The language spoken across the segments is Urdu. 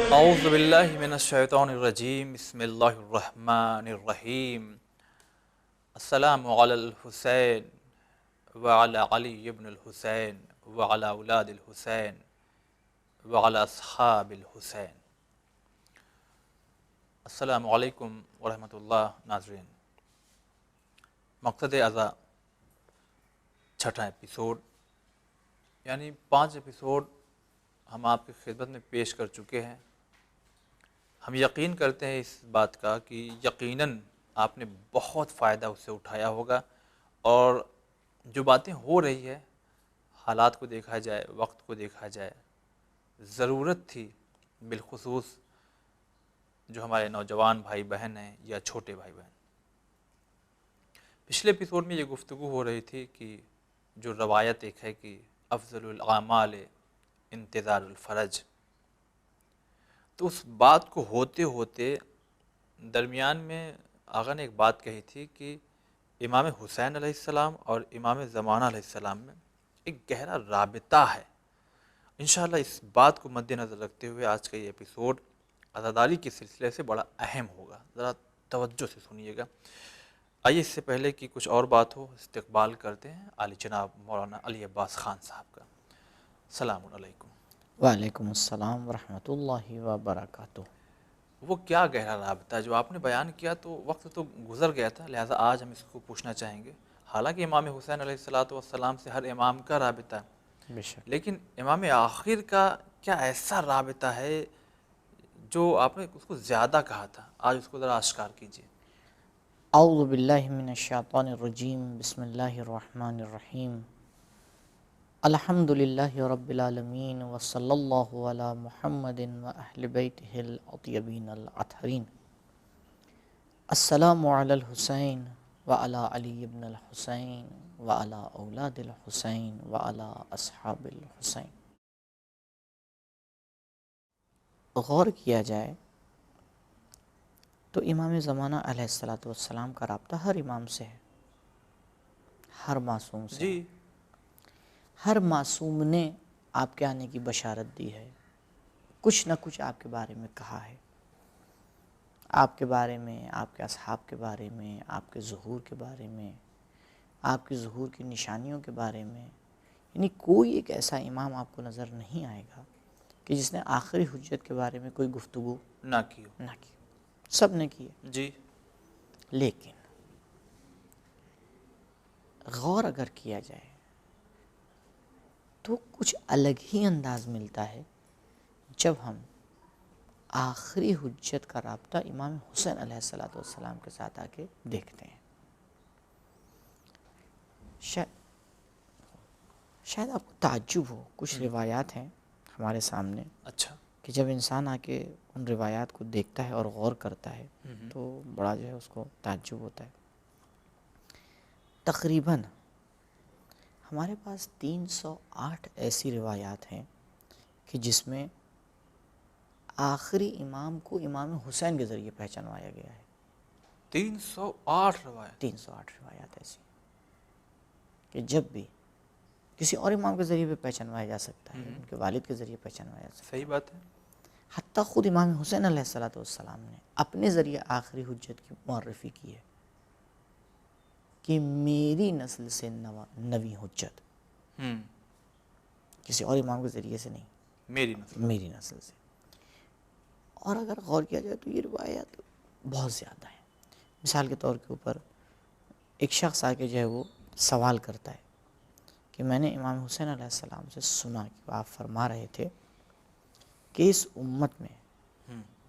اعوذ باللہ من الشیطان الرجیم، بسم اللہ الرحمن الرحیم۔ السلام علی الحسین وعلی علی ابن الحسین وعلی اولاد الحسین وعلی اصحاب الحسین۔ السلام علیکم ورحمۃ اللہ۔ ناظرین، مقصد ازا چھٹا ایپیسوڈ، یعنی 5 ایپیسوڈ ہم آپ کی خدمت میں پیش کر چکے ہیں۔ ہم یقین کرتے ہیں اس بات کا کہ یقیناً آپ نے بہت فائدہ اس سے اٹھایا ہوگا، اور جو باتیں ہو رہی ہے، حالات کو دیکھا جائے، وقت کو دیکھا جائے، ضرورت تھی بالخصوص جو ہمارے نوجوان بھائی بہن ہیں یا چھوٹے بھائی بہن۔ پچھلے ایپیسوڈ میں یہ گفتگو ہو رہی تھی کہ جو روایت ایک ہے کہ افضل الاعمال انتظار الفرج، تو اس بات کو ہوتے ہوتے درمیان میں آقا نے ایک بات کہی تھی کہ امام حسین علیہ السلام اور امام زمانہ علیہ السلام میں ایک گہرا رابطہ ہے۔ انشاءاللہ اس بات کو مد نظر رکھتے ہوئے آج کا یہ ایپیسوڈ عزاداری کے سلسلے سے بڑا اہم ہوگا، ذرا توجہ سے سنیے گا۔ آئیے اس سے پہلے کہ کچھ اور بات ہو، استقبال کرتے ہیں عالی جناب مولانا علی عباس خان صاحب کا۔ السلام علیکم۔ وعلیکم السلام ورحمۃ اللہ وبرکاتہ۔ وہ کیا گہرا رابطہ ہے جو آپ نے بیان کیا، تو وقت تو گزر گیا تھا، لہٰذا آج ہم اس کو پوچھنا چاہیں گے۔ حالانکہ امام حسین علیہ السلام سے ہر امام کا رابطہ ہے، بے شک۔ لیکن امام آخر کا کیا ایسا رابطہ ہے جو آپ نے اس کو زیادہ کہا تھا؟ آج اس کو ذرا اشکار کیجیے۔ اعوذ باللہ من الشیطان الرجیم، بسم اللہ الرحمن الرحیم۔ الحمد للہ رب العالمین، وصلی اللہ علی محمد و اہل بیتہ الاطیبین الاطہرین۔ السلام علی الحسین وعلی علی ابن الحسین وعلی اولاد الحسین وعلی اصحاب الحسین۔ غور کیا جائے تو امام زمانہ علیہ السلام کا رابطہ ہر امام سے ہے، ہر معصوم سے ہے۔ ہر معصوم نے آپ کے آنے کی بشارت دی ہے، کچھ نہ کچھ آپ کے بارے میں کہا ہے، آپ کے بارے میں، آپ کے اصحاب کے بارے میں، آپ کے ظہور کے بارے میں، آپ کے ظہور کی نشانیوں کے بارے میں۔ یعنی کوئی ایک ایسا امام آپ کو نظر نہیں آئے گا کہ جس نے آخری حجت کے بارے میں کوئی گفتگو نہ کیوں نہ کی، سب نے کی ہے۔ جی۔ لیکن غور اگر کیا جائے تو کچھ الگ ہی انداز ملتا ہے جب ہم آخری حجت کا رابطہ امام حسین علیہ السلام کے ساتھ آ کے دیکھتے ہیں۔ شاید آپ کو تعجب ہو، کچھ روایات ہیں ہمارے سامنے اچھا۔ کہ جب انسان آ کے ان روایات کو دیکھتا ہے اور غور کرتا ہے تو بڑا جو ہے اس کو تعجب ہوتا ہے۔ تقریباً ہمارے پاس 308 ایسی روایات ہیں کہ جس میں آخری امام کو امام حسین کے ذریعے پہچانوایا گیا ہے۔ 308 روایت؟ 308 روایات ایسی کہ جب بھی کسی اور امام کے ذریعے بھی پہچانوایا جا سکتا ہے، ان کے والد کے ذریعے پہچانوایا جا سکتا ہے۔ صحیح بات ہے۔ حتیٰ خود امام حسین علیہ السلام نے اپنے ذریعے آخری حجت کی معرفی کی ہے کہ میری نسل سے نویں حجت، کسی اور امام کے ذریعے سے نہیں، میری نسل سے۔ اور اگر غور کیا جائے تو یہ روایت بہت زیادہ ہیں۔ مثال کے طور کے اوپر ایک شخص آ کے جو ہے وہ سوال کرتا ہے کہ میں نے امام حسین علیہ السلام سے سنا کہ آپ فرما رہے تھے کہ اس امت میں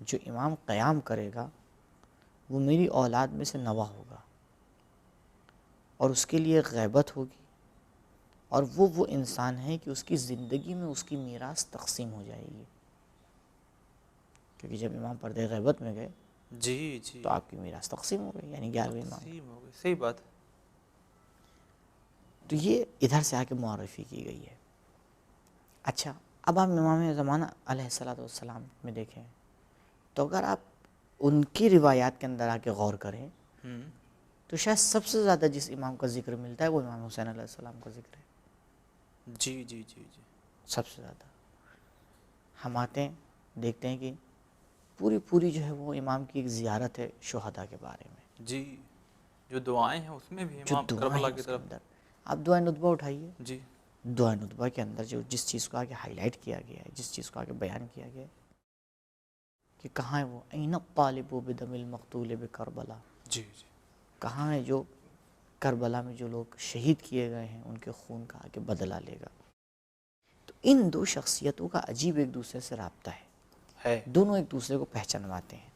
جو امام قیام کرے گا وہ میری اولاد میں سے نواں ہوگا، اور اس کے لیے غیبت ہوگی، اور وہ انسان ہے کہ اس کی زندگی میں اس کی میراث تقسیم ہو جائے گی، کیونکہ جب امام پردہ غیبت میں گئے جی جی تو آپ کی میراث تقسیم ہو گئی، یعنی 11ویں امام۔ تقسیم ہو گئی، صحیح بات ہے۔ تو یہ ادھر سے آ کے معرفی کی گئی ہے۔ اچھا، اب آپ امام زمانہ علیہ السلام میں دیکھیں تو اگر آپ ان کی روایات کے اندر آ کے غور کریں تو شاید سب سے زیادہ جس امام کا ذکر ملتا ہے وہ امام حسین علیہ السلام کا ذکر ہے۔ جی جی جی جی، سب سے زیادہ۔ ہم آتے ہیں دیکھتے ہیں کہ پوری جو ہے وہ امام کی ایک زیارت ہے شہداء کے بارے میں، جی، جو دعائیں ہیں اس میں بھی جو امام دعائیں کربلا ہیں کی اس کے طرف. اندر. آپ دعائیں ندبہ اٹھائیے، جی دعائیں ندبہ کے اندر جس چیز کو آگے ہائی لائٹ کیا گیا ہے، جس چیز کو آگے بیان کیا گیا ہے کہ کہاں ہے وہ این الطالب بدم المقتول بکربلا، جی جی کہاں ہے جو کربلا میں جو لوگ شہید کیے گئے ہیں ان کے خون کا آگے بدلہ لے گا. تو ان دو شخصیتوں کا عجیب ایک دوسرے سے رابطہ ہے، دونوں ایک دوسرے کو پہچانواتے ہیں.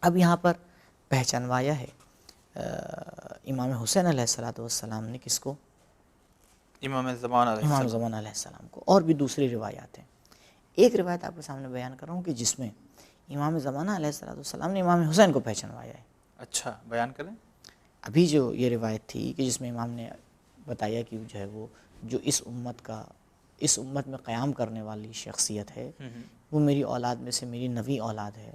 اب یہاں پر پہچانوایا ہے امام حسین علیہ السلام نے کس کو؟ امام زمان علیہ امام السلام. زمان علیہ السلام کو. اور بھی دوسری روایات ہیں. ایک روایت آپ کے سامنے بیان کر رہا ہوں کہ جس میں امام زمانہ علیہ السلام نے امام حسین کو پہچانوایا ہے. اچھا بیان کریں. ابھی جو یہ روایت تھی کہ جس میں امام نے بتایا کہ جو ہے وہ جو اس امت میں قیام کرنے والی شخصیت ہے وہ میری اولاد میں سے میری نویں اولاد ہے،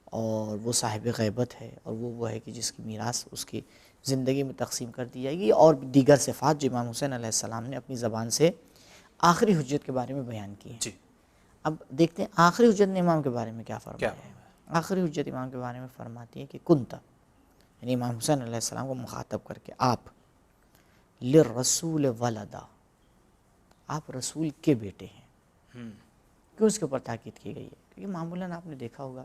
اور وہ صاحب غیبت ہے، اور وہ ہے کہ جس کی میراث اس کی زندگی میں تقسیم کر دی جائے گی، اور دیگر صفات جو امام حسین علیہ السلام نے اپنی زبان سے آخری حجت کے بارے میں بیان کی ہیں. جی اب دیکھتے ہیں آخری حجت نے امام کے بارے میں کیا کیا فرمایا ہے. آخری حجت امام کے بارے میں فرماتی ہے کہ کنتا، یعنی امام حسین علیہ السلام کو مخاطب کر کے، آپ للرسول ولدا، آپ رسول کے بیٹے ہیں. کیوں اس کے اوپر تاکید کی گئی ہے؟ کیونکہ معمولاً آپ نے دیکھا ہوگا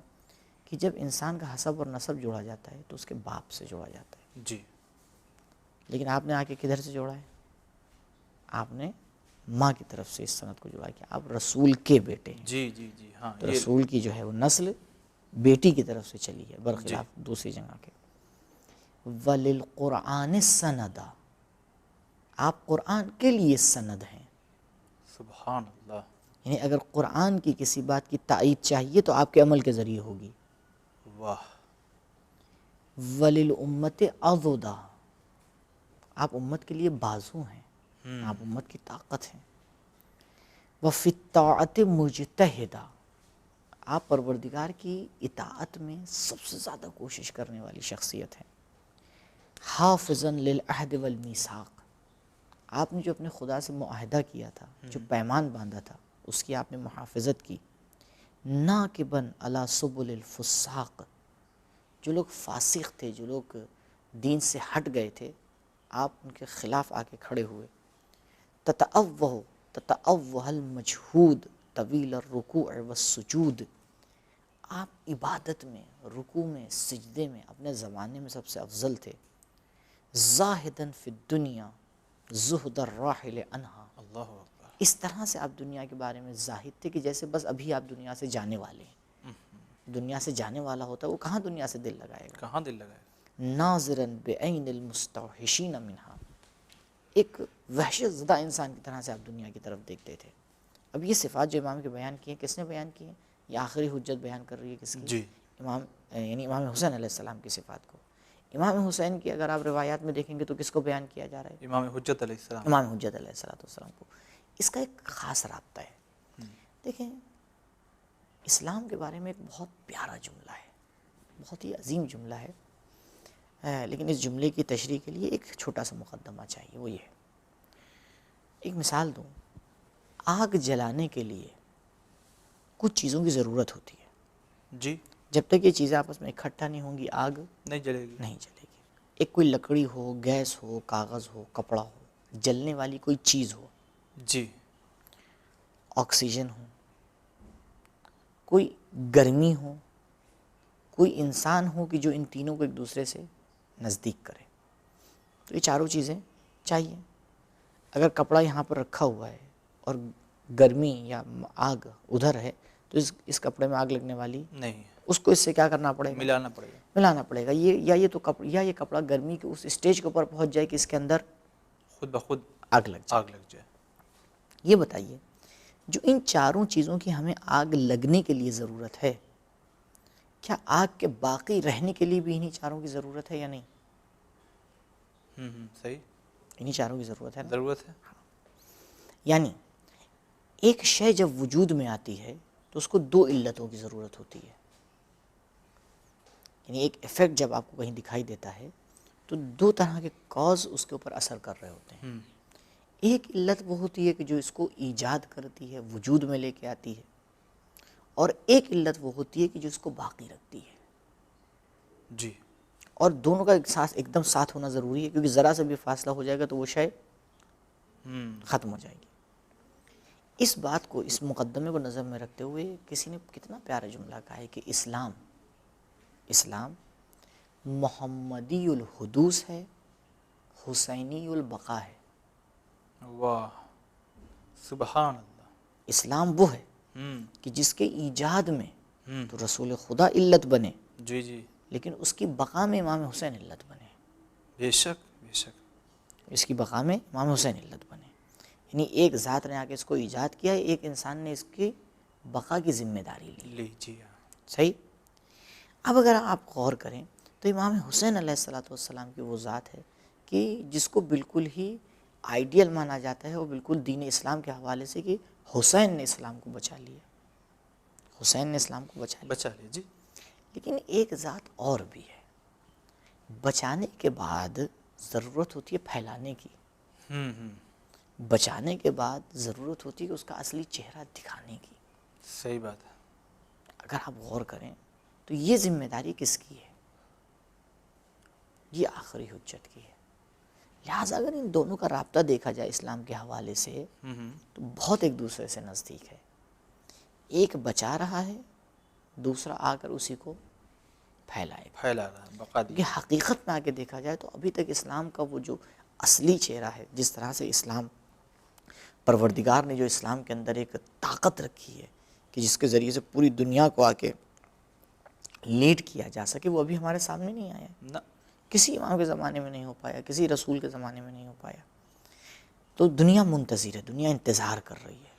کہ جب انسان کا حسب اور نسب جوڑا جاتا ہے تو اس کے باپ سے جوڑا جاتا ہے. جی لیکن آپ نے آ کے کدھر سے جوڑا ہے؟ آپ نے ماں کی طرف سے اس سند کو جوڑا کہ آپ رسول کے بیٹے ہیں. جی جی جی ہاں تو رسول کی جو ہے وہ نسل بیٹی کی طرف سے چلی ہے برخلاف دوسری جگہ کے. وَلِلْقُرْآنِ سَنَدًا، آپ قرآن کے لیے سند ہیں. سبحان اللہ. یعنی اگر قرآن کی کسی بات کی تائید چاہیے تو آپ کے عمل کے ذریعے ہوگی. واہ. وَلِلْأُمَّةِ عَضُدًا، آپ امت کے لیے بازو ہیں، آپ امت کی طاقت ہیں. وَفِي الطَّاعَةِ مُجْتَهِدًا، آپ پروردگار کی اطاعت میں سب سے زیادہ کوشش کرنے والی شخصیت ہیں. حافظاً للعہد والمیثاق، آپ نے جو اپنے خدا سے معاہدہ کیا تھا، جو پیمان باندھا تھا، اس کی آپ نے محافظت کی. ناقباً علی سبل الفساق، جو لوگ فاسق تھے، جو لوگ دین سے ہٹ گئے تھے، آپ ان کے خلاف آ کے کھڑے ہوئے. تتأوہ المجہود طویل الرکوع والسجود، آپ عبادت میں، رکوع میں، سجدے میں اپنے زمانے میں سب سے افضل تھے. زاہداً فی الدنیا زہد الراحل عنہا، اللہ اکبر. اس طرح سے آپ دنیا کے بارے میں زاہد تھے کہ جیسے بس ابھی آپ دنیا سے جانے والے ہیں. دنیا سے جانے والا ہوتا ہے وہ کہاں دنیا سے دل لگائے گا. کہاں دل لگائے. ناظراً بعین المستوحشین منہا، ایک وحشت زدہ انسان کی طرح سے آپ دنیا کی طرف دیکھتے تھے. اب یہ صفات جو امام کے بیان کی ہیں کس نے بیان کی ہیں؟ یہ آخری حجت بیان کر رہی ہے کس کی؟ جی امام یعنی امام حسین علیہ السلام کی صفات کو. امام حسین کی اگر آپ روایات میں دیکھیں گے تو کس کو بیان کیا جا رہا ہے؟ امام حجت علیہ السلام. امام حجت علیہ السلام کو. اس کا ایک خاص رابطہ ہے. دیکھیں اسلام کے بارے میں ایک بہت پیارا جملہ ہے، بہت ہی عظیم جملہ ہے، لیکن اس جملے کی تشریح کے لیے ایک چھوٹا سا مقدمہ چاہیے. وہ یہ ہے، ایک مثال دوں. آگ جلانے کے لیے کچھ چیزوں کی ضرورت ہوتی ہے. جی جب تک یہ چیزیں آپس میں اکٹھا نہیں ہوں گی آگ نہیں جلے گی. نہیں جلے گی. ایک کوئی لکڑی ہو، گیس ہو، کاغذ ہو، کپڑا ہو، جلنے والی کوئی چیز ہو، جی آکسیجن ہو، کوئی گرمی ہو، کوئی انسان ہو کہ جو ان تینوں کو ایک دوسرے سے نزدیک کرے. تو یہ چاروں چیزیں چاہیے. اگر کپڑا یہاں پر رکھا ہوا ہے اور گرمی یا آگ ادھر ہے تو اس کپڑے میں آگ لگنے والی نہیں، اس کو اس سے کیا کرنا پڑے گا؟ ملانا پڑے گا. ملانا پڑے گا. یہ کپڑا گرمی کے اس اسٹیج کے اوپر پہنچ جائے کہ اس کے اندر خود بخود آگ لگ جائے. آگ لگ جائے. یہ بتائیے جو ان چاروں چیزوں کی ہمیں آگ لگنے کے لیے ضرورت ہے، کیا آگ کے باقی رہنے کے لیے بھی انہی چاروں کی ضرورت ہے یا نہیں؟ صحیح. انہی چاروں کی ضرورت ہے نا. ضرورت ہے. یعنی ایک شے جب وجود میں آتی ہے تو اس کو دو علتوں کی ضرورت ہوتی ہے. یعنی ایک ایفیکٹ جب آپ کو کہیں دکھائی دیتا ہے تو دو طرح کے کاز اس کے اوپر اثر کر رہے ہوتے ہیں. ایک علت وہ ہوتی ہے کہ جو اس کو ایجاد کرتی ہے، وجود میں لے کے آتی ہے، اور ایک علت وہ ہوتی ہے کہ جو اس کو باقی رکھتی ہے. جی. اور دونوں کا ایک دم ساتھ ہونا ضروری ہے، کیونکہ ذرا سے بھی فاصلہ ہو جائے گا تو وہ شے ختم ہو جائے گی. اس بات کو، اس مقدمے کو نظر میں رکھتے ہوئے کسی نے کتنا پیارا جملہ کہا ہے کہ اسلام محمدی الحدوث ہے، حسینی البقا ہے. واہ، سبحان اللہ. اسلام وہ ہے کہ جس کے ایجاد میں تو رسول خدا علت بنے، جی جی، لیکن اس کی بقا میں امام حسین علت بنے. بے شک بے شک. اس کی بقا میں امام حسین علت بنے. یعنی ایک ذات نے آ کے اس کو ایجاد کیا ہے، ایک انسان نے اس کی بقا کی ذمہ داری لی. جی ہاں. صحیح. اب اگر آپ غور کریں تو امام حسین علیہ السلام کی وہ ذات ہے کہ جس کو بالکل ہی آئیڈیل مانا جاتا ہے، وہ بالکل دین اسلام کے حوالے سے کہ حسین نے اسلام کو بچا لیا، حسین نے اسلام کو بچا لیا. جی. لیکن ایک ذات اور بھی ہے، بچانے کے بعد ضرورت ہوتی ہے پھیلانے کی، بچانے کے بعد ضرورت ہوتی ہے کہ اس کا اصلی چہرہ دکھانے کی. صحیح بات ہے. اگر آپ غور کریں تو یہ ذمہ داری کس کی ہے؟ یہ آخری حجت کی ہے. لہٰذا اگر ان دونوں کا رابطہ دیکھا جائے اسلام کے حوالے سے تو بہت ایک دوسرے سے نزدیک ہے. ایک بچا رہا ہے، دوسرا آ کر اسی کو پھیلا رہا ہے، بقا دی. کہ حقیقت میں آ کے دیکھا جائے تو ابھی تک اسلام کا وہ جو اصلی چہرہ ہے، جس طرح سے اسلام پروردگار نے جو اسلام کے اندر ایک طاقت رکھی ہے کہ جس کے ذریعے سے پوری دنیا کو آ کے لیڈ کیا جا سکے، وہ ابھی ہمارے سامنے نہیں آیا. نہ. کسی امام کے زمانے میں نہیں ہو پایا، کسی رسول کے زمانے میں نہیں ہو پایا. تو دنیا منتظر ہے، دنیا انتظار کر رہی ہے.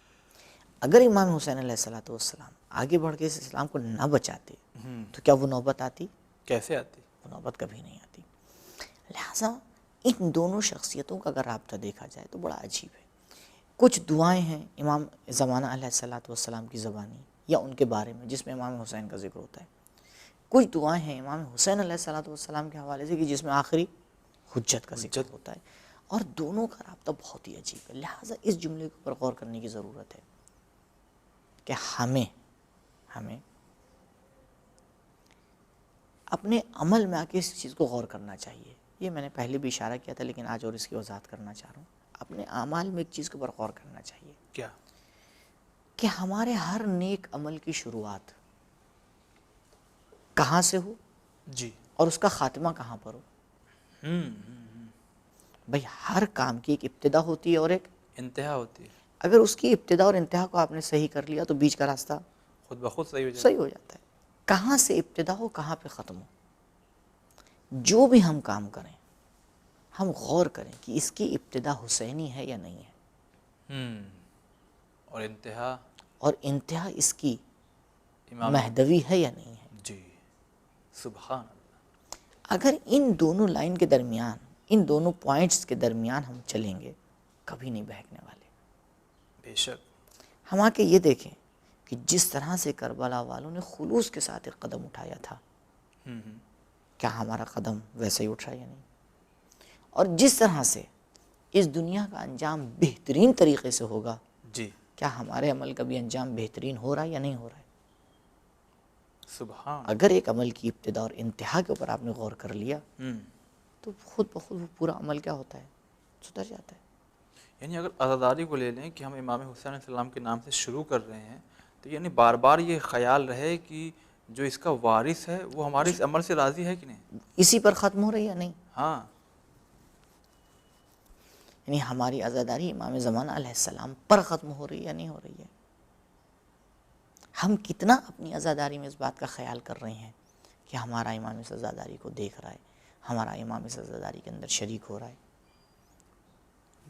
اگر امام حسین علیہ السلام آگے بڑھ کے اس اسلام کو نہ بچاتے تو کیا وہ نوبت آتی؟ کیسے آتی؟ وہ نوبت کبھی نہیں آتی. لہٰذا ان دونوں شخصیتوں کا اگر رابطہ دیکھا جائے تو بڑا عجیب ہے. کچھ دعائیں ہیں امام زمانہ علیہ السلام کی زبانی یا ان کے بارے میں جس میں امام حسین کا ذکر ہوتا ہے. کچھ دعائیں ہیں امام حسین علیہ السلام کے حوالے سے کہ جس میں آخری حجت کا ذکر ہوتا ہے. اور دونوں کا رابطہ بہت ہی عجیب ہے. لہٰذا اس جملے کے اوپر غور کرنے کی ضرورت ہے کہ ہمیں اپنے عمل میں آ کے اس چیز کو غور کرنا چاہیے. یہ میں نے پہلے بھی اشارہ کیا تھا لیکن آج اور اس کی وضاحت کرنا چاہ رہا ہوں. اپنے اعمال میں ایک چیز کے اوپر غور کرنا چاہیے. کیا؟ کہ ہمارے ہر نیک عمل کی شروعات کہاں سے ہو جی، اور اس کا خاتمہ کہاں پر ہو. بھئی ہر کام کی ایک ابتدا ہوتی ہے اور ایک انتہا ہوتی ہے. اگر اس کی ابتدا اور انتہا کو آپ نے صحیح کر لیا تو بیچ کا راستہ خود بخود صحیح ہو جاتا ہے. کہاں سے ابتدا ہو کہاں پہ ختم ہو. جو بھی ہم کام کریں ہم غور کریں کہ اس کی ابتدا حسینی ہے یا نہیں ہے، اور انتہا اس کی مہدوی ہے یا نہیں ہے. جی، سبحان اللہ. اگر ان دونوں لائن کے درمیان، ان دونوں پوائنٹس کے درمیان ہم چلیں گے کبھی نہیں بہکنے والے. بے شک. ہم آ کے یہ دیکھیں کہ جس طرح سے کربلا والوں نے خلوص کے ساتھ ایک قدم اٹھایا تھا، کیا ہمارا قدم ویسے ہی اٹھ رہا ہے یا نہیں؟ اور جس طرح سے اس دنیا کا انجام بہترین طریقے سے ہوگا، جی، کیا ہمارے عمل کا بھی انجام بہترین ہو رہا ہے یا نہیں ہو رہا ہے؟ سبحان. اگر ایک عمل کی ابتدا اور انتہا کے اوپر آپ نے غور کر لیا تو خود بخود وہ پورا عمل کیا ہوتا ہے؟ سدھر جاتا ہے. یعنی اگر عزاداری کو لے لیں کہ ہم امام حسین علیہ السلام کے نام سے شروع کر رہے ہیں تو یعنی بار بار یہ خیال رہے کہ جو اس کا وارث ہے وہ ہمارے اس عمل سے راضی ہے کہ نہیں، اسی پر ختم ہو رہی ہے یا نہیں. ہاں. یعنی ہماری عزاداری امام زمانہ علیہ السلام پر ختم ہو رہی ہے یا نہیں ہو رہی ہے. ہم کتنا اپنی عزاداری میں اس بات کا خیال کر رہے ہیں کہ ہمارا امام اس عزاداری کو دیکھ رہا ہے، ہمارا امام اس عزاداری کے اندر شریک ہو رہا ہے.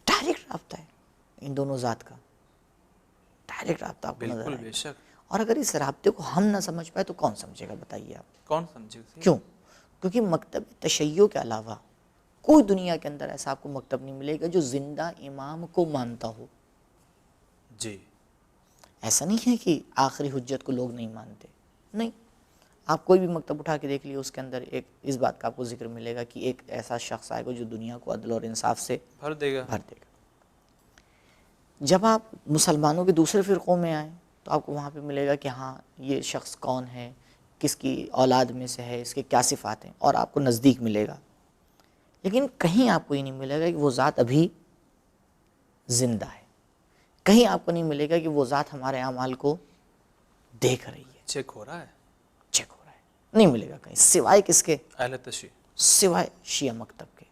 ڈائریکٹ رابطہ ہے ان دونوں ذات کا، ڈائریکٹ رابطہ آپ کو نظر آئے. بے شک. اور اگر اس رابطے کو ہم نہ سمجھ پائے تو کون سمجھے گا؟ بتائیے آپ. کون سمجھے گا؟ کیوں؟ کیونکہ مکتب تشیع کے علاوہ کوئی دنیا کے اندر ایسا آپ کو مکتب نہیں ملے گا جو زندہ امام کو مانتا ہو. جی. ایسا نہیں ہے کہ آخری حجت کو لوگ نہیں مانتے، نہیں. آپ کوئی بھی مکتب اٹھا کے دیکھ لیے، اس کے اندر ایک اس بات کا آپ کو ذکر ملے گا کہ ایک ایسا شخص آئے گا جو دنیا کو عدل اور انصاف سے بھر دے گا. جب آپ مسلمانوں کے دوسرے فرقوں میں آئیں تو آپ کو وہاں پہ ملے گا کہ ہاں یہ شخص کون ہے، کس کی اولاد میں سے ہے، اس کے کیا صفات ہیں، اور آپ کو نزدیک ملے گا. لیکن کہیں آپ کو یہ نہیں ملے گا کہ وہ ذات ابھی زندہ ہے. کہیں آپ کو نہیں ملے گا کہ وہ ذات ہمارے اعمال کو دیکھ رہی ہے، چیک ہو رہا ہے. چیک ہو رہا ہے. نہیں ملے گا کہیں، سوائے کس کے؟ اہل تشیع. سوائے شیعہ مکتب کے.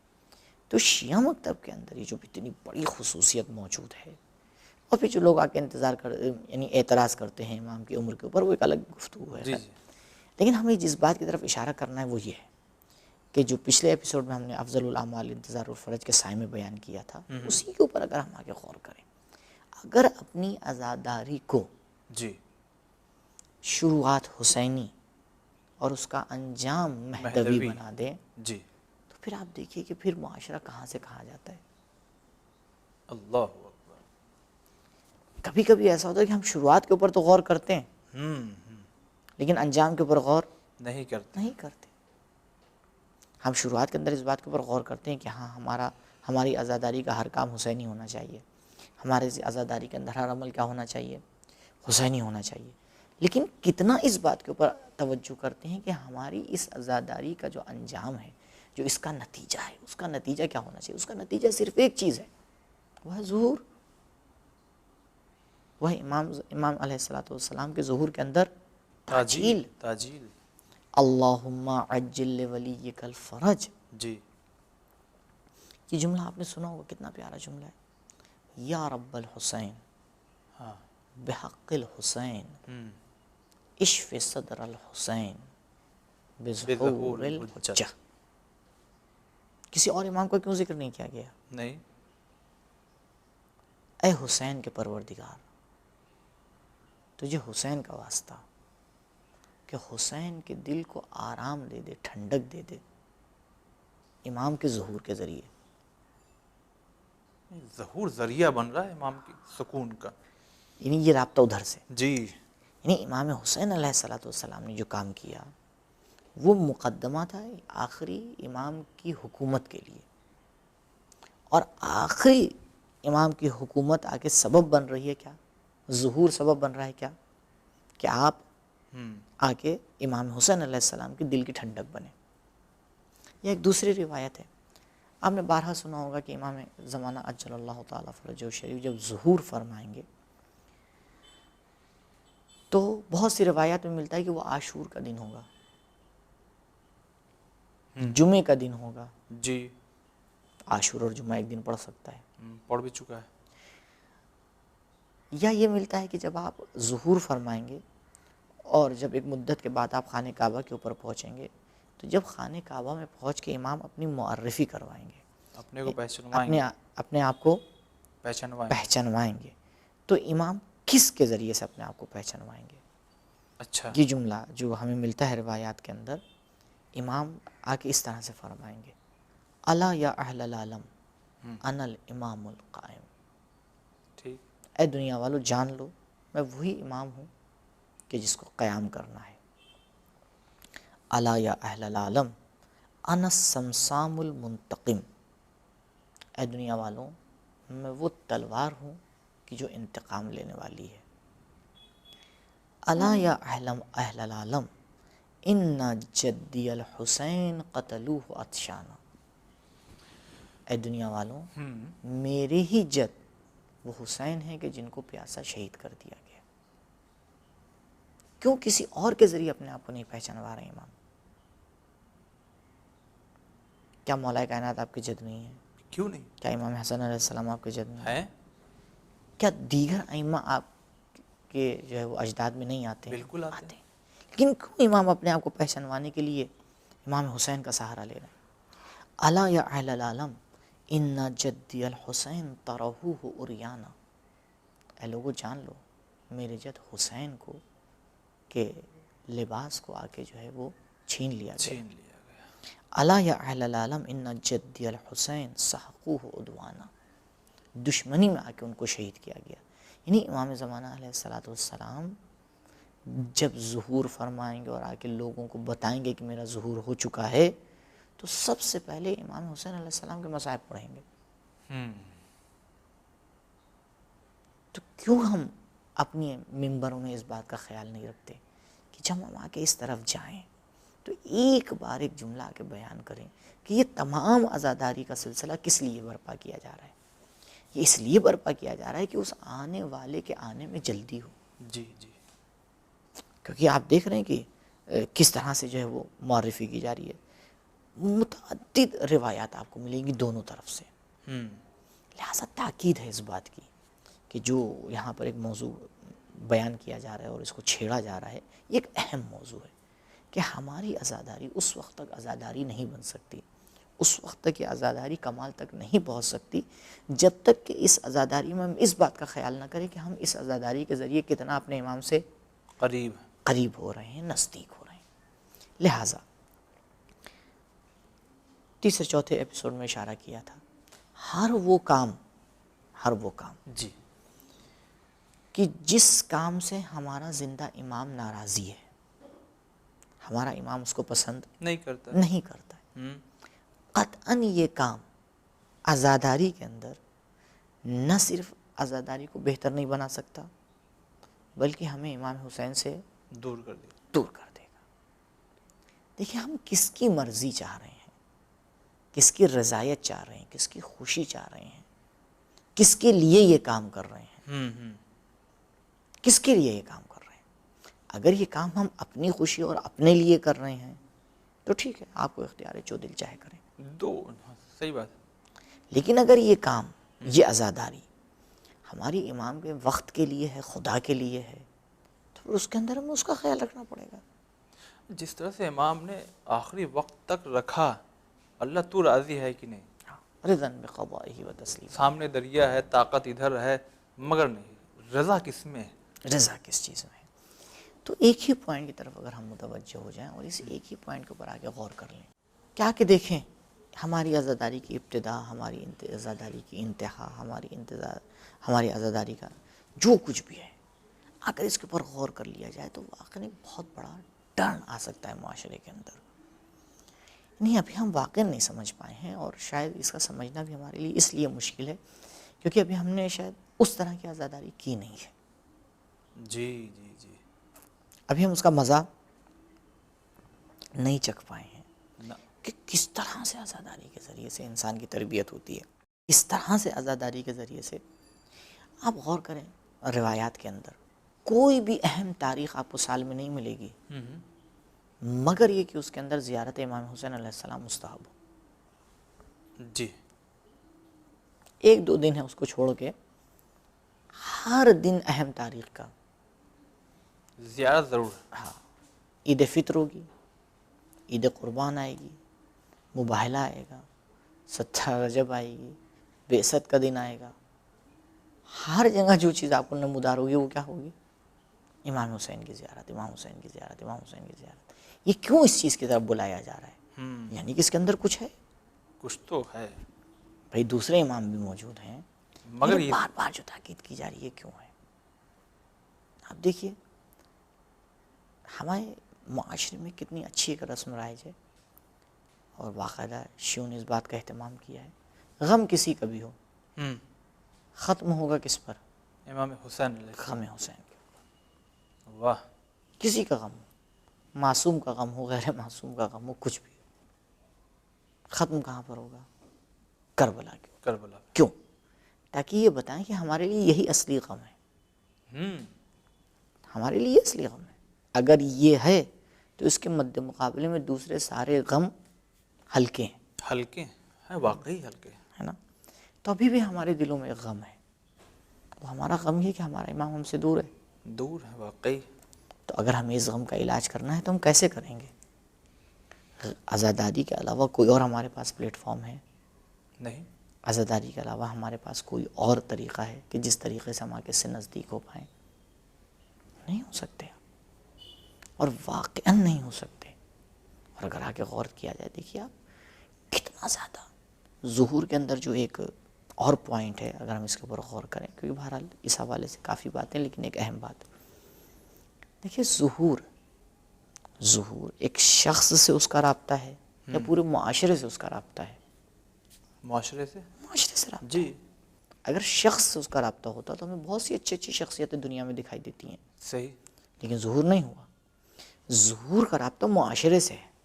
تو شیعہ مکتب کے اندر یہ جو اتنی بڑی خصوصیت موجود ہے، اور پھر جو لوگ آ کے یعنی اعتراض کرتے ہیں امام کی عمر کے اوپر، وہ ایک الگ گفتگو ہے. جی جی. لیکن ہمیں جس بات کی طرف اشارہ کرنا ہے وہ یہ ہے کہ جو پچھلے ایپیسوڈ میں ہم نے افضل الاعمال انتظار الفرج کے سائے میں بیان کیا تھا، اسی کے اوپر اگر ہم آگے غور کریں، اگر اپنی عزاداری کو جی. شروعات حسینی اور اس کا انجام مہدوی مہدوی. بنا دیں، جی. تو پھر آپ دیکھیے کہ پھر معاشرہ کہاں سے کہاں جاتا ہے. اللہ اکبر. کبھی کبھی ایسا ہوتا ہے کہ ہم شروعات کے اوپر تو غور کرتے ہیں، ہوں. لیکن انجام کے اوپر غور نہیں کرتے. نہیں کرتے. ہم شروعات کے اندر اس بات کے اوپر غور کرتے ہیں کہ ہاں ہماری عزاداری کا ہر کام حسینی ہونا چاہیے، ہمارے عزاداری کے اندر ہر عمل کیا ہونا چاہیے؟ حسینی ہونا چاہیے. لیکن کتنا اس بات کے اوپر توجہ کرتے ہیں کہ ہماری اس عزاداری کا جو انجام ہے، جو اس کا نتیجہ ہے، اس کا نتیجہ کیا ہونا چاہیے؟ اس کا نتیجہ صرف ایک چیز ہے، وہ ہے ظہور. وہ ہے امام علیہ السلام کے ظہور کے اندر تاجیل. تعجیل. تاجیل. اللہم عجل لولیک الفرج. جی. یہ جملہ آپ نے سنا ہوگا، کتنا پیارا جملہ ہے. یا رب الحسین ہاں. بحق الحسین اشف صدر الحسین بظہور بظہور الحجہ. الحجت. کسی اور امام کو کیوں ذکر نہیں کیا گیا؟ نہیں. اے حسین کے پروردگار، تجھے حسین کا واسطہ کہ حسین کے دل کو آرام دے دے، ٹھنڈک دے دے امام کے ظہور کے ذریعے. ظہور ذریعہ بن رہا ہے امام کی سکون کا. یعنی یہ رابطہ ادھر سے. جی. یعنی امام حسین علیہ السلام نے جو کام کیا وہ مقدمہ تھا آخری امام کی حکومت کے لیے، اور آخری امام کی حکومت آگے سبب بن رہی ہے کیا؟ ظہور سبب بن رہا ہے کیا؟ کہ آپ آ کے امام حسین علیہ السلام کی دل کی ٹھنڈک بنے. یہ ایک دوسری روایت ہے. آپ نے بارہا سنا ہوگا کہ امام زمانہ عجل اللہ تعالیٰ فرجہ شریف جب ظہور فرمائیں گے تو بہت سی روایات میں ملتا ہے کہ وہ عاشور کا دن ہوگا، جمعے کا دن ہوگا. جی. عاشور اور جمعہ ایک دن پڑھ سکتا ہے. پڑھ بھی چکا ہے. یا یہ ملتا ہے کہ جب آپ ظہور فرمائیں گے اور جب ایک مدت کے بعد آپ خانہ کعبہ کے اوپر پہنچیں گے، تو جب خانہ کعبہ میں پہنچ کے امام اپنی معرفی کروائیں گے، اپنے کو پہچنوائیں گے. اپنے آپ کو پہچنوائیں گے. تو امام کس کے ذریعے سے اپنے آپ کو پہچنوائیں گے؟ اچھا. یہ جملہ جو ہمیں ملتا ہے روایات کے اندر، امام آ کے اس طرح سے فرمائیں گے، الا یا اہل العالم انا الامام القائم. ٹھیک. اے دنیا والو جان لو میں وہی امام ہوں کہ جس کو قیام کرنا ہے. الا یا اہل العالم انا السمسام المنتقم. اے دنیا والوں میں وہ تلوار ہوں کہ جو انتقام لینے والی ہے. الا یا اہل العالم ان جدی الحسین قتلوہ عطشانا. اے دنیا والوں میرے ہی جد وہ حسین ہیں کہ جن کو پیاسا شہید کر دیا گیا. کیوں کسی اور کے ذریعے اپنے آپ کو نہیں پہچانوا رہے امام؟ کیا مولا کائنات آپ کے جد نہیں ہے؟ کیوں نہیں؟ کیا امام حسن علیہ السلام آپ کے جد نہیں ہے؟ کیا دیگر ائمہ آپ کے جو ہے وہ اجداد میں نہیں آتے ہیں؟ بالکل آتے ہیں. لیکن کیوں امام اپنے آپ کو پہچانوانے کے لیے امام حسین کا سہارا لے رہے ہیں؟ الا یا اہل العالم ان جدی الحسین طرحوہ عریانا. اے لوگو جان لو میرے جد حسین کو کہ لباس کو آ کے جو ہے وہ چھین لیا گیا. الا یا اہل العالم ان جدی الحسین سحقوہ عدوانا. دشمنی میں آ کے ان کو شہید کیا گیا. یعنی امام زمانہ علیہ السلام جب ظہور فرمائیں گے اور آ کے لوگوں کو بتائیں گے کہ میرا ظہور ہو چکا ہے، تو سب سے پہلے امام حسین علیہ السلام کے مصائب پڑھیں گے. تو کیوں ہم اپنی ممبروں میں اس بات کا خیال نہیں رکھتے کہ جب ہم آ کے اس طرف جائیں تو ایک بار ایک جملہ آ کے بیان کریں کہ یہ تمام عزاداری کا سلسلہ کس لیے برپا کیا جا رہا ہے. یہ اس لیے برپا کیا جا رہا ہے کہ اس آنے والے کے آنے میں جلدی ہو. جی جی. کیونکہ آپ دیکھ رہے ہیں کہ کس طرح سے جو ہے وہ معرفی کی جا رہی ہے. متعدد روایات آپ کو ملیں گی دونوں طرف سے. لہٰذا تاکید ہے اس بات کی کہ جو یہاں پر ایک موضوع بیان کیا جا رہا ہے اور اس کو چھیڑا جا رہا ہے، یہ ایک اہم موضوع ہے کہ ہماری عزاداری اس وقت تک عزاداری نہیں بن سکتی، اس وقت تک یہ عزاداری کمال تک نہیں پہنچ سکتی جب تک کہ اس عزاداری میں ہم اس بات کا خیال نہ کریں کہ ہم اس عزاداری کے ذریعے کتنا اپنے امام سے قریب ہو رہے ہیں، نزدیک ہو رہے ہیں. لہٰذا تیسرے چوتھے ایپیسوڈ میں اشارہ کیا تھا، ہر وہ کام جی کہ جس کام سے ہمارا زندہ امام ناراضی ہے، ہمارا امام اس کو پسند نہیں کرتا ہے، قطعاً یہ کام عزاداری کے اندر نہ صرف عزاداری کو بہتر نہیں بنا سکتا بلکہ ہمیں امام حسین سے دور کر دے گا. دیکھیں ہم کس کی مرضی چاہ رہے ہیں، کس کی رضایت چاہ رہے ہیں، کس کی خوشی چاہ رہے ہیں، کس کے لیے یہ کام کر رہے ہیں، کس کے لیے یہ کام کر رہے ہیں. اگر یہ کام ہم اپنی خوشی اور اپنے لیے کر رہے ہیں تو ٹھیک ہے، آپ کو اختیار ہے، جو دل چاہے کریں. صحیح بات. لیکن اگر یہ کام، یہ عزاداری ہماری امام کے وقت کے لیے ہے، خدا کے لیے ہے، تو پھر اس کے اندر ہمیں اس کا خیال رکھنا پڑے گا. جس طرح سے امام نے آخری وقت تک رکھا، اللہ تو راضی ہے کہ نہیں؟ رضاً بقضائہ و تسلیم. سامنے دریا ہے، طاقت ادھر ہے، مگر نہیں، رضا کس میں ہے؟ رضا کس چیز میں ہے؟ تو ایک ہی پوائنٹ کی طرف اگر ہم متوجہ ہو جائیں اور اس ایک ہی پوائنٹ کے اوپر آگے غور کر لیں، کیا کہ دیکھیں ہماری عزاداری کی ابتدا، ہماری عزاداری کی انتہا، ہماری عزاداری کا جو کچھ بھی ہے، اگر اس کے اوپر غور کر لیا جائے تو واقعی بہت بڑا ٹرن آ سکتا ہے معاشرے کے اندر. نہیں، ابھی ہم واقعی نہیں سمجھ پائے ہیں، اور شاید اس کا سمجھنا بھی ہمارے لیے اس لیے مشکل ہے کیونکہ ابھی ہم نے شاید اس طرح کی عزاداری کی نہیں ہے. جی جی جی. ابھی ہم اس کا مزہ نہیں چکھ پائے ہیں نہ. کہ کس طرح سے عزاداری کے ذریعے سے انسان کی تربیت ہوتی ہے، کس طرح سے عزاداری کے ذریعے سے. آپ غور کریں روایات کے اندر کوئی بھی اہم تاریخ آپ کو سال میں نہیں ملے گی مگر یہ کہ اس کے اندر زیارت امام حسین علیہ السلام مستحب ہو. جی. ایک دو دن ہے اس کو چھوڑ کے ہر دن اہم تاریخ کا زیارت ضرور. ہاں، عید فطر ہوگی، عید قربان آئے گی، مباہلہ آئے گا، 17 رجب آئے گی، بعثت کا دن آئے گا. ہر جگہ جو چیز آپ کو نمودار ہوگی وہ کیا ہوگی؟ امام حسین کی زیارت، امام حسین کی زیارت، امام حسین کی زیارت. یہ کیوں اس چیز کی طرف بلایا جا رہا ہے؟ یعنی کہ اس کے اندر کچھ ہے، کچھ تو ہے. بھئی دوسرے امام بھی موجود ہیں مگر لیکن بار بار جو تاکید کی جا رہی ہے کیوں ہے؟ اب دیکھیے ہمارے معاشرے میں کتنی اچھی ایک رسم رائج ہے اور باقاعدہ شیعوں نے اس بات کا اہتمام کیا ہے. غم کسی کا بھی ہو ختم ہوگا کس پر؟ امام حسین علیہ غم حسین کے. واہ. کسی کا غم ہو، معصوم کا غم ہو، غیر معصوم کا غم ہو، کچھ بھی ہو، ختم کہاں پر ہوگا؟ کربلا کے. کربلا. کیوں؟ تاکہ یہ بتائیں کہ ہمارے لیے یہی اصلی غم ہے. ہمارے لیے اصلی غم ہے. اگر یہ ہے تو اس کے مد مقابلے میں دوسرے سارے غم ہلکے ہیں. ہلکے ہیں، واقعی ہلکے ہے نا؟ تو ابھی بھی ہمارے دلوں میں غم ہے. تو ہمارا غم یہ کہ ہمارا امام ہم سے دور ہے. دور ہے واقعی. تو اگر ہمیں اس غم کا علاج کرنا ہے تو ہم کیسے کریں گے؟ عزاداری کے علاوہ کوئی اور ہمارے پاس پلیٹ فارم ہے نہیں. عزاداری کے علاوہ ہمارے پاس کوئی اور طریقہ ہے کہ جس طریقے سے ہم آگے سے نزدیک ہو پائیں؟ نہیں ہو سکتے، اور واقعاً نہیں ہو سکتے. اور اگر آگے غور کیا جائے، دیکھیے آپ کتنا زیادہ ظہور کے اندر جو ایک اور پوائنٹ ہے اگر ہم اس کے اوپر غور کریں، کیونکہ بہرحال اس حوالے سے کافی باتیں، لیکن ایک اہم بات دیکھیے، ظہور ایک شخص سے اس کا رابطہ ہے یا پورے معاشرے سے اس کا رابطہ ہے؟ معاشرے سے رابطہ جی. ہے. اگر شخص سے اس کا رابطہ ہوتا تو ہمیں بہت سی اچھی اچھی شخصیتیں دنیا میں دکھائی دیتی ہیں، صحیح. لیکن ظہور نہیں ہوا. ظہور کا رابطہ معاشرے سے ہے.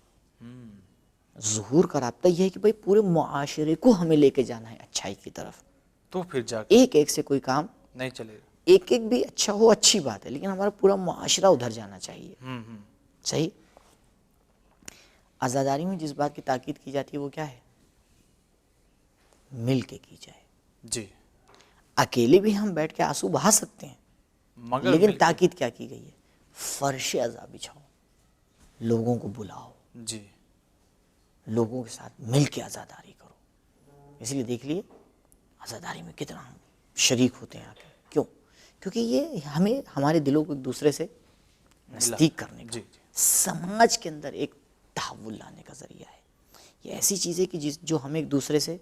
ظہور کا رابطہ یہ ہے کہ بھائی پورے معاشرے کو ہمیں لے کے جانا ہے اچھائی کی طرف. تو پھر جا کے ایک ایک سے کوئی کام نہیں چلے گا. ایک ایک بھی اچھا ہو اچھی بات ہے، لیکن ہمارا پورا معاشرہ ادھر جانا چاہیے. صحیح. عزاداری میں جس بات کی تاکید کی جاتی ہے وہ کیا ہے؟ مل کے کی جائے. جی. اکیلے بھی ہم بیٹھ کے آنسو بہا سکتے ہیں، مگر لیکن مل کے- تاکید کیا کی گئی ہے؟ فرش عزا بچھاؤ، لوگوں کو بلاؤ، جی. لوگوں کے ساتھ مل کے عزاداری کرو. اس لیے دیکھ لیے عزاداری میں کتنا ہم شریک ہوتے ہیں آگے. کیوں؟ کیونکہ یہ ہمیں ہمارے دلوں کو ایک دوسرے سے نزدیک کرنے کا، جی. سماج کے اندر ایک تحول لانے کا ذریعہ ہے. یہ ایسی چیز ہے کہ جو ہمیں ایک دوسرے سے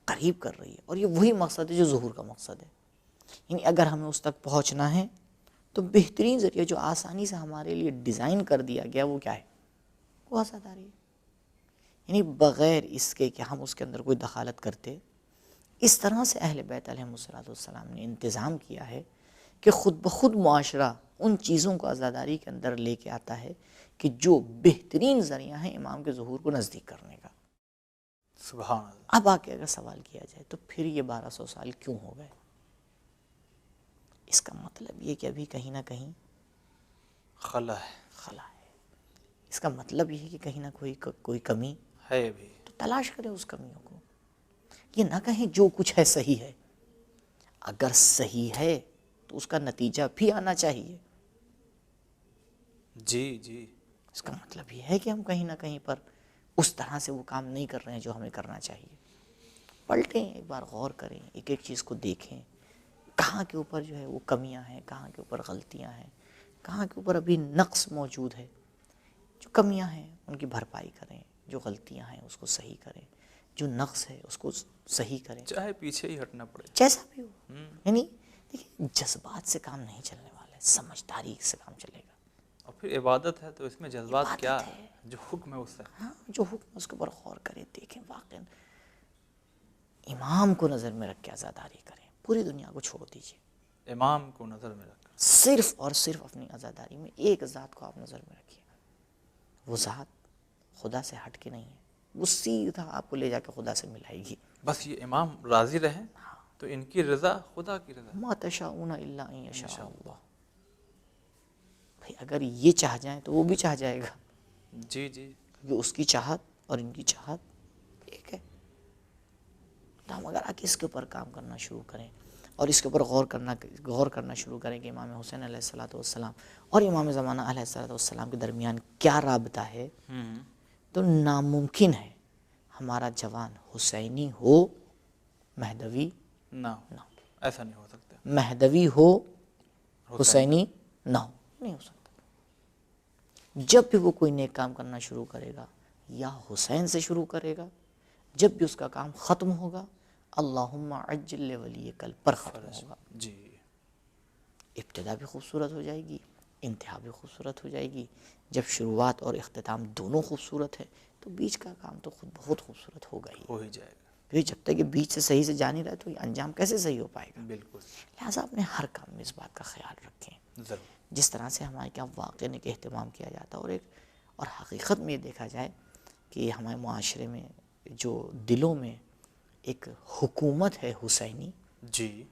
قریب کر رہی ہے، اور یہ وہی مقصد ہے جو ظہور کا مقصد ہے. یعنی اگر ہمیں اس تک پہنچنا ہے تو بہترین ذریعہ جو آسانی سے ہمارے لیے ڈیزائن کر دیا گیا وہ کیا ہے؟ وہ عزاداری ہے. یعنی بغیر اس کے کہ ہم اس کے اندر کوئی دخالت کرتے، اس طرح سے اہل بیت علیہ السلام نے انتظام کیا ہے کہ خود بخود معاشرہ ان چیزوں کو عزاداری کے اندر لے کے آتا ہے کہ جو بہترین ذریعہ ہیں امام کے ظہور کو نزدیک کرنے کا. سبحان اللہ. اب آ کے اگر سوال کیا جائے تو پھر یہ 1200 سال کیوں ہو گئے؟ اس کا مطلب یہ کہ ابھی کہیں نہ کہیں خلا ہے. خلا ہے. اس کا مطلب یہ ہے کہ کہیں نہ کوئی کمی ہے بھی. تو تلاش کریں اس کمیوں کو. یہ نہ کہیں جو کچھ ہے صحیح ہے. اگر صحیح ہے تو اس کا نتیجہ بھی آنا چاہیے. جی. جی. اس کا مطلب یہ ہے کہ ہم کہیں نہ کہیں پر اس طرح سے وہ کام نہیں کر رہے ہیں جو ہمیں کرنا چاہیے. پلٹیں، ایک بار غور کریں، ایک ایک چیز کو دیکھیں، کہاں کے اوپر جو ہے وہ کمیاں ہیں، کہاں کے اوپر غلطیاں ہیں، کہاں کے اوپر ابھی نقص موجود ہے. جو کمیاں ہیں ان کی بھرپائی کریں، جو غلطیاں ہیں اس کو صحیح کریں، جو نقص ہے اس کو صحیح کریں، چاہے پیچھے ہی ہٹنا پڑے. جیسا بھی ہو. یعنی دیکھیں جذبات سے کام نہیں چلنے والا ہے، سمجھداری سے کام چلے گا. اور پھر عبادت ہے تو اس میں جذبات عبادت کیا ہے. جو حکم ہے اس سے. ہاں، جو حکم اس کے اوپر غور کریں، دیکھیں، واقعا امام کو نظر میں رکھ کے عزاداری کریں. پوری دنیا کو چھوڑ دیجیے، امام کو نظر میں رکھ کر. صرف اور صرف اپنی عزاداری میں ایک ذات کو آپ نظر میں رکھیے. وہ ذات خدا سے ہٹ کے نہیں ہے، وہ سیدھا آپ کو لے جا کے خدا سے ملائے گی. بس یہ امام راضی رہیں تو ان کی رضا خدا کی رضا. ما تشاءون الا ان یشاء اللہ. بھئی اگر یہ چاہ جائیں تو وہ بھی چاہ جائے گا. جی. جی. کیونکہ اس کی چاہت اور ان کی چاہت ایک ہے. تو ہم اگر آگے اس کے اوپر کام کرنا شروع کریں اور اس کے اوپر غور کرنا شروع کریں کہ امام حسین علیہ السلام اور امام زمانہ علیہ السلام کے درمیان کیا رابطہ ہے، تو ناممکن ہے ہمارا جوان حسینی ہو مہدوی نہ ایسا نہیں ہو سکتا. مہدوی ہو حسینی نہ ہو، نہیں ہو سکتا. جب بھی وہ کوئی نیک کام کرنا شروع کرے گا یا حسین سے شروع کرے گا، جب بھی اس کا کام ختم ہوگا اللہم عجل ولیک پر ختم ہوگا. جی. ابتدا بھی خوبصورت ہو جائے گی، انتہا بھی خوبصورت ہو جائے گی. جب شروعات اور اختتام دونوں خوبصورت ہے تو بیچ کا کام تو خود بہت خوبصورت ہوگا ہی. ہو ہی جائے گا. کیونکہ جب تک یہ بیچ سے صحیح سے جا نہیں رہا تو یہ انجام کیسے صحیح ہو پائے گا. بالکل. لہٰذا اپنے ہر کام میں اس بات کا خیال رکھیں. ضرور. جس طرح سے ہمارے کیا واقعہ ایک اہتمام کیا جاتا ہے اور حقیقت میں یہ دیکھا جائے کہ ہمارے معاشرے میں جو دلوں میں ایک حکومت ہے حسینی. جی.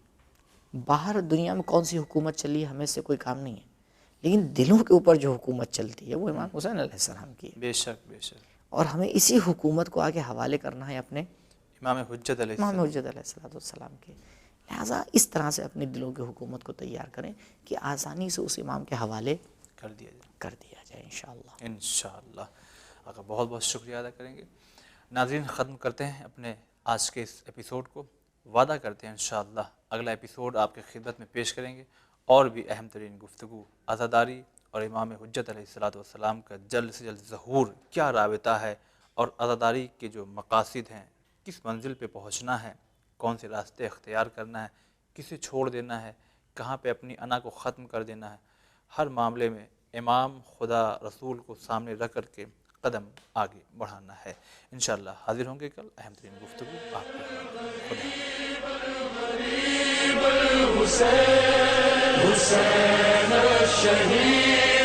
باہر دنیا میں کون سی حکومت چلی ہے ہمیں سے کوئی کام نہیں ہے، لیکن دلوں کے اوپر جو حکومت چلتی ہے وہ امام حسین علیہ السلام کی ہے. بے شک. بے شک. اور ہمیں اسی حکومت کو آگے حوالے کرنا ہے اپنے امام حجت علیہ امام السلام. حجت علیہ السلام کے. لہٰذا اس طرح سے اپنے دلوں کی حکومت کو تیار کریں کہ آسانی سے اس امام کے حوالے کر دیا جائے. کر دیا جائے انشاءاللہ. انشاءاللہ. آقا بہت بہت شکریہ ادا کریں گے. ناظرین ختم کرتے ہیں اپنے آج کے اس ایپیسوڈ کو. وعدہ کرتے ہیں انشاءاللہ اگلا ایپیسوڈ آپ کی خدمت میں پیش کریں گے اور بھی اہم ترین گفتگو عزاداری اور امام حجت علیہ السلام کا جلد سے جلد ظہور کیا رابطہ ہے اور عزاداری کے جو مقاصد ہیں، کس منزل پہ پہنچنا ہے، کون سے راستے اختیار کرنا ہے، کسے چھوڑ دینا ہے، کہاں پہ اپنی انا کو ختم کر دینا ہے، ہر معاملے میں امام خدا رسول کو سامنے رکھ کر کے قدم آگے بڑھانا ہے. انشاءاللہ حاضر ہوں گے کل اہم ترین گفتگو آپ کے. خدا حسین الشہید